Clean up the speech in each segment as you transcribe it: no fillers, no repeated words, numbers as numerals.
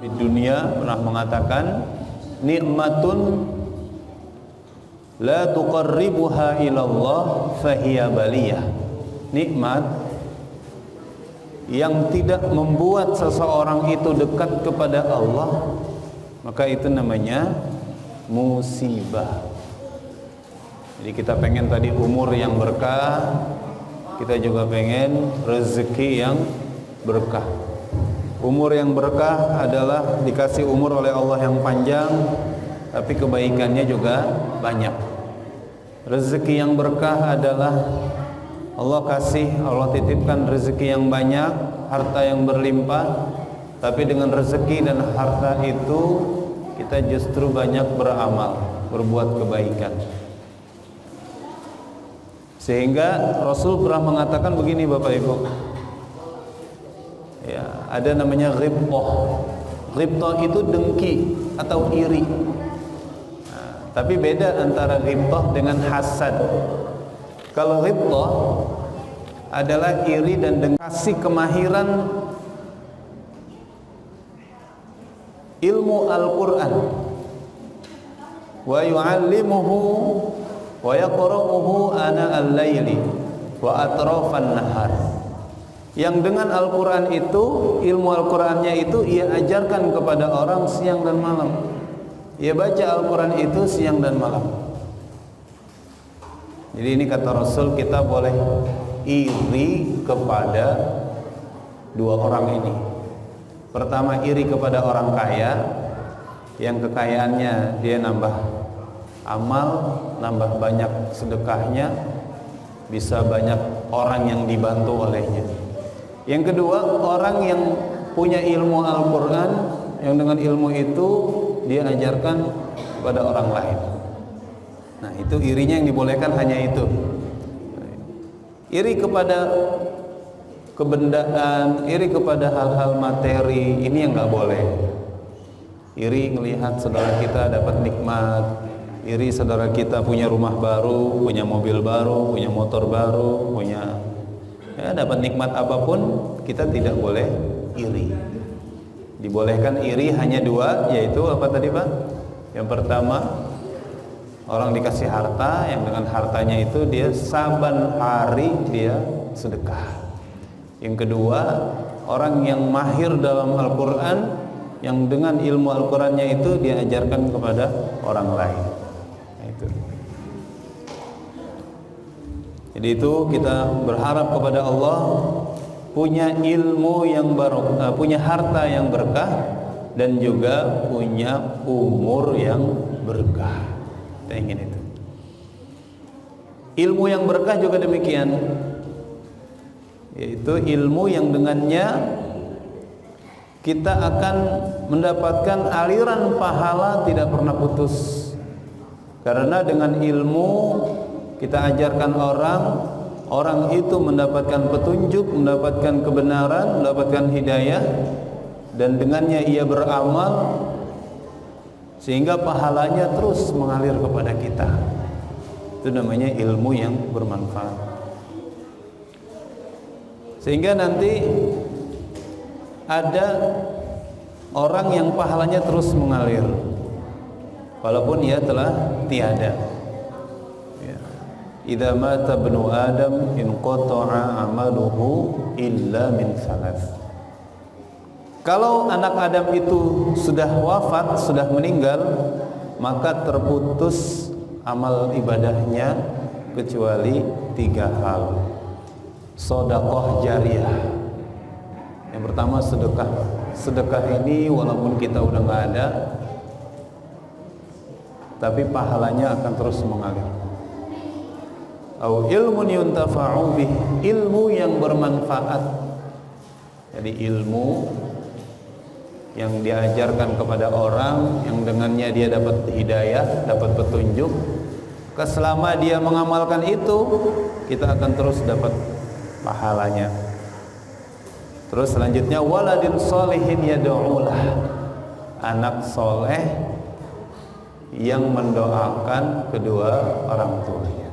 Di dunia pernah mengatakan nikmatun la tuqarribuha ilallah fahiya baliyah. Nikmat yang tidak membuat seseorang itu dekat kepada Allah, maka itu namanya musibah. Jadi kita pengen tadi umur yang berkah, kita juga pengen rezeki yang berkah. Umur yang berkah adalah dikasih umur oleh Allah yang panjang, tapi kebaikannya juga banyak. Rezeki yang berkah adalah Allah kasih, Allah titipkan rezeki yang banyak, harta yang berlimpah, tapi dengan rezeki dan harta itu kita justru banyak beramal, berbuat kebaikan. Sehingga Rasul pernah mengatakan begini Bapak Ibu, ya, ada namanya ghibthah. Ghibthah itu dengki atau iri. Nah, tapi beda antara ghibthah dengan hasad. Kalau ghibthah adalah iri dan dengki, kasih kemahiran ilmu Al-Quran, wa yu'allimuhu wa yaqra'uhu ana al-laili wa atrafan nahar. Yang dengan Al-Quran itu, ilmu Al-Qurannya itu ia ajarkan kepada orang siang dan malam. Ia baca Al-Quran itu siang dan malam. Jadi ini kata Rasul, kita boleh iri kepada dua orang ini. Pertama, iri kepada orang kaya yang kekayaannya dia nambah amal, nambah banyak sedekahnya, bisa banyak orang yang dibantu olehnya. Yang kedua, orang yang punya ilmu Al-Quran, yang dengan ilmu itu dia ajarkan kepada orang lain. Nah, itu irinya yang dibolehkan hanya itu. Iri kepada kebendaan, iri kepada hal-hal materi, ini yang nggak boleh. Iri melihat saudara kita dapat nikmat, iri saudara kita punya rumah baru, punya mobil baru, punya motor baru, punya dapat nikmat apapun, kita tidak boleh iri. Dibolehkan iri hanya dua, yaitu apa tadi Pak? Yang pertama, orang dikasih harta, yang dengan hartanya itu dia saban hari dia sedekah. Yang kedua, orang yang mahir dalam Al-Quran, yang dengan ilmu Al-Qurannya itu dia ajarkan kepada orang lain. Nah, itu. Jadi itu kita berharap kepada Allah punya ilmu yang barokah, punya harta yang berkah, dan juga punya umur yang berkah. Kita ingin itu. Ilmu yang berkah juga demikian, yaitu ilmu yang dengannya kita akan mendapatkan aliran pahala tidak pernah putus. Karena dengan ilmu kita ajarkan orang, orang itu mendapatkan petunjuk, mendapatkan kebenaran, mendapatkan hidayah, dan dengannya ia beramal sehingga pahalanya terus mengalir kepada kita. Itu namanya ilmu yang bermanfaat. Sehingga nanti ada orang yang pahalanya terus mengalir walaupun ia telah tiada. Idza mata ibnu Adam inqata'a amaluhu illa min thalath. Kalau anak Adam itu sudah wafat, sudah meninggal, maka terputus amal ibadahnya kecuali tiga hal. Sedekah jariyah. Yang pertama sedekah. Sedekah ini walaupun kita udah nggak ada, tapi pahalanya akan terus mengalir. Au ilmun yuntafa'u bih, ilmu yang bermanfaat. Jadi ilmu yang diajarkan kepada orang, yang dengannya dia dapat hidayah, dapat petunjuk. Selama dia mengamalkan itu, kita akan terus dapat pahalanya. Terus selanjutnya waladin sholihin yad'ulah, anak soleh yang mendoakan kedua orang tuanya.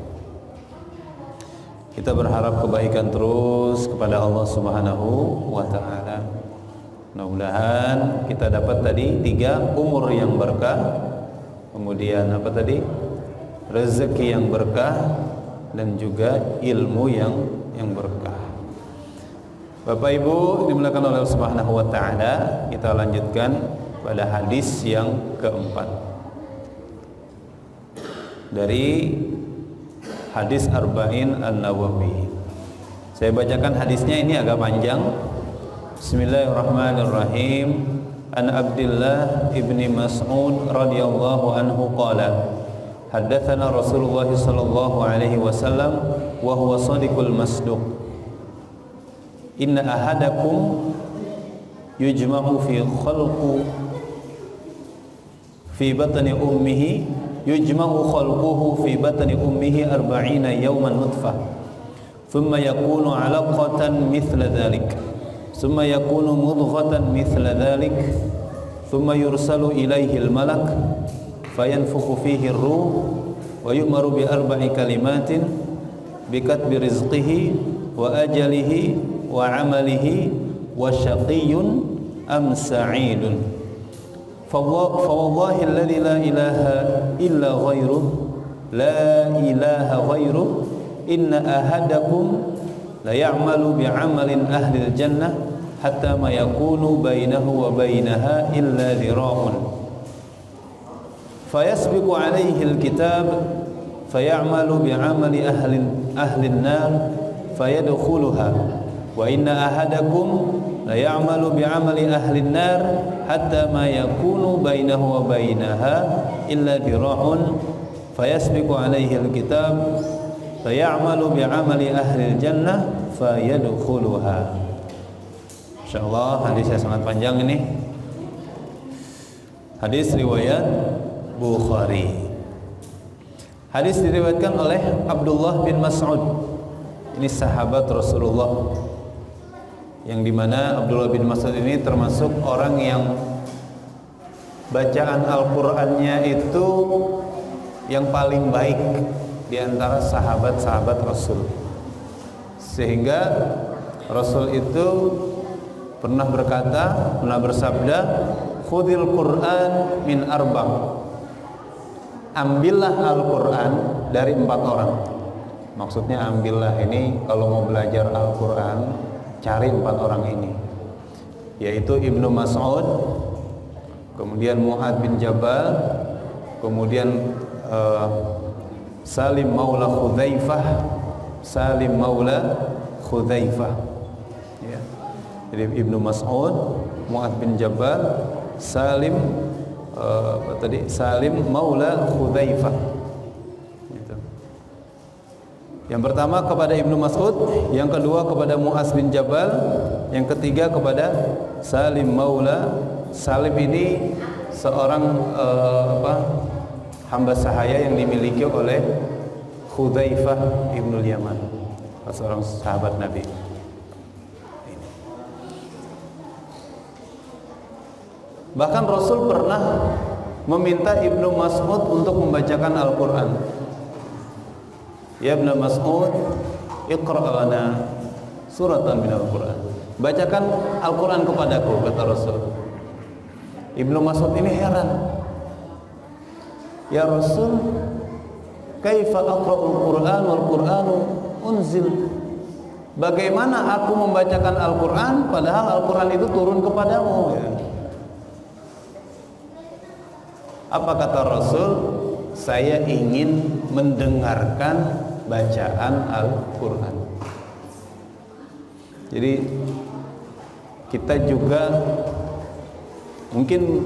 Kita berharap kebaikan terus kepada Allah Subhanahu wa ta'ala. Mudah-mudahan kita dapat tadi 3, umur yang berkah, kemudian apa tadi? Rezeki yang berkah, dan juga ilmu yang berkah. Bapak Ibu dimuliakan oleh Allah Subhanahu wa taala, kita lanjutkan pada hadis yang keempat. Dari hadis Arba'in An-Nawawi. Saya bacakan hadisnya, ini agak panjang. Bismillahirrahmanirrahim. An Abdullah ibni Mas'ud radhiyallahu anhu qala haddatsana Rasulullah sallallahu alaihi wasallam wa huwa shadiqul masduq. Inna ahadakum yujma'u fi batni ummihi yujma'u khalquhu fi batni ummihi 40 yawman nutfah thumma yakunu 'alaqatan mithla dhalik ثم يكون مضغة مثل ذلك ثم يرسل إليه الملك فينفخ فيه الروح ويؤمر ب4 كلمات بكتب رزقه وأجله وعمله وشقي أم سعيد فوالله الذي لا إله إلا غيره لا إله غيره إن أحدكم ليعمل بعمل أهل الجنة hatta ma yakunu bainahu wa bainaha illa dhira'un fayasbiqu alayhi alkitab fayamalu bi'amali ahli an-nar fayadkhuluha wa inna ahadakum la ya'malu bi'amali ahli an-nar hatta ma yakunu bainahu wa bainaha illa dhira'un fayasbiqu alayhi alkitab fayamalu bi'amali ahli al-jannah fayadkhuluha. Insyaallah hadisnya sangat panjang ini. Hadis riwayat Bukhari. Hadis diriwayatkan oleh Abdullah bin Mas'ud. Ini sahabat Rasulullah, yang dimana Abdullah bin Mas'ud ini termasuk orang yang bacaan Al-Qur'annya itu yang paling baik di antara sahabat-sahabat Rasul. Sehingga Rasul itu pernah berkata, pernah bersabda, khudil Qur'an min arba'. Ambillah Al-Qur'an dari 4 orang. Maksudnya ambillah ini kalau mau belajar Al-Qur'an, cari 4 orang ini, yaitu Ibnu Mas'ud, kemudian Mu'ad bin Jabal, kemudian Salim maula Khudzaifah, Salim maula Khudzaifah. Jadi Ibnu Mas'ud, Mu'ad bin Jabal, Salim Salim maula Khudzaifah. Gitu. Yang pertama kepada Ibnu Mas'ud, yang kedua kepada Mu'az bin Jabal, yang ketiga kepada Salim maula. Salim ini seorang hamba sahaya yang dimiliki oleh Khudzaifah Ibnul Yaman, seorang sahabat Nabi. Bahkan Rasul pernah meminta Ibnu Mas'ud untuk membacakan Al-Quran. Ya Ibnu Mas'ud, iqra' lana suratan min Al-Quran. Bacakan Al-Quran kepadaku, kata Rasul. Ibnu Mas'ud ini heran. Ya Rasul, kaifa aqra'ul Quran wal Qur'anu unzil? Bagaimana aku membacakan Al-Quran padahal Al-Quran itu turun kepadamu, ya. Apa kata Rasul? Saya ingin mendengarkan bacaan Al-Quran. Jadi kita juga mungkin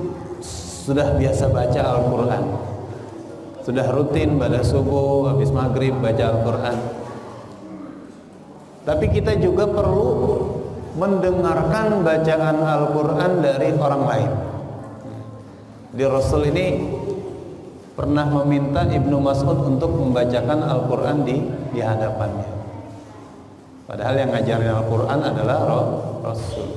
sudah biasa baca Al-Quran, sudah rutin pada subuh, habis maghrib baca Al-Quran. Tapi kita juga perlu mendengarkan bacaan Al-Quran dari orang lain. Di Rasul ini pernah meminta Ibnu Mas'ud untuk membacakan Al-Quran di hadapannya. Padahal yang ngajarin Al-Quran adalah Rasul.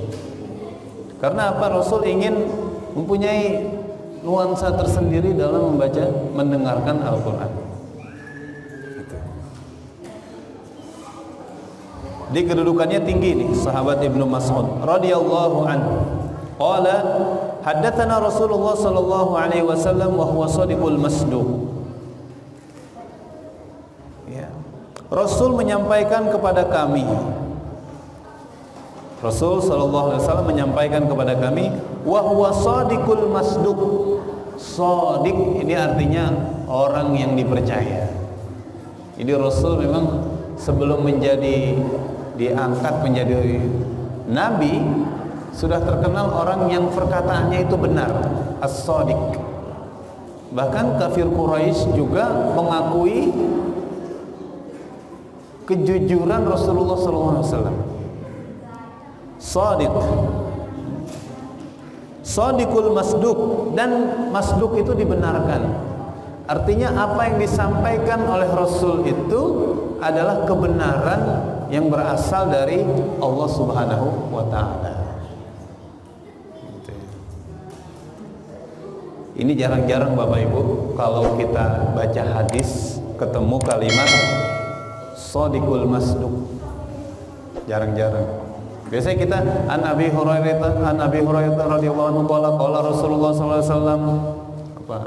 Karena apa? Rasul ingin mempunyai nuansa tersendiri dalam mendengarkan Al-Quran. Di kedudukannya tinggi nih sahabat Ibnu Mas'ud radhiyallahu anhu. qala haddatsana Rasulullah sallallahu alaihi wasallam wa huwa shadiqul masduq. Ya. Rasul menyampaikan kepada kami, Rasul sallallahu alaihi wasallam menyampaikan kepada kami, wa huwa shadiqul masduq. Shadiq ini artinya orang yang dipercaya. Jadi Rasul memang sebelum diangkat menjadi nabi sudah terkenal orang yang perkataannya itu benar, as-shadiq. Bahkan kafir Quraisy juga mengakui kejujuran Rasulullah SAW. Shadiq, shadiqul masduq, dan masduq itu dibenarkan. Artinya apa yang disampaikan oleh Rasul itu adalah kebenaran yang berasal dari Allah Subhanahu wa Ta'ala. Ini jarang-jarang Bapak Ibu kalau kita baca hadis ketemu kalimat shadiqul masduq. Jarang-jarang. Biasanya kita an Abi Hurairah radhiyallahu anhu qala Rasulullah sallallahu alaihi wasallam apa?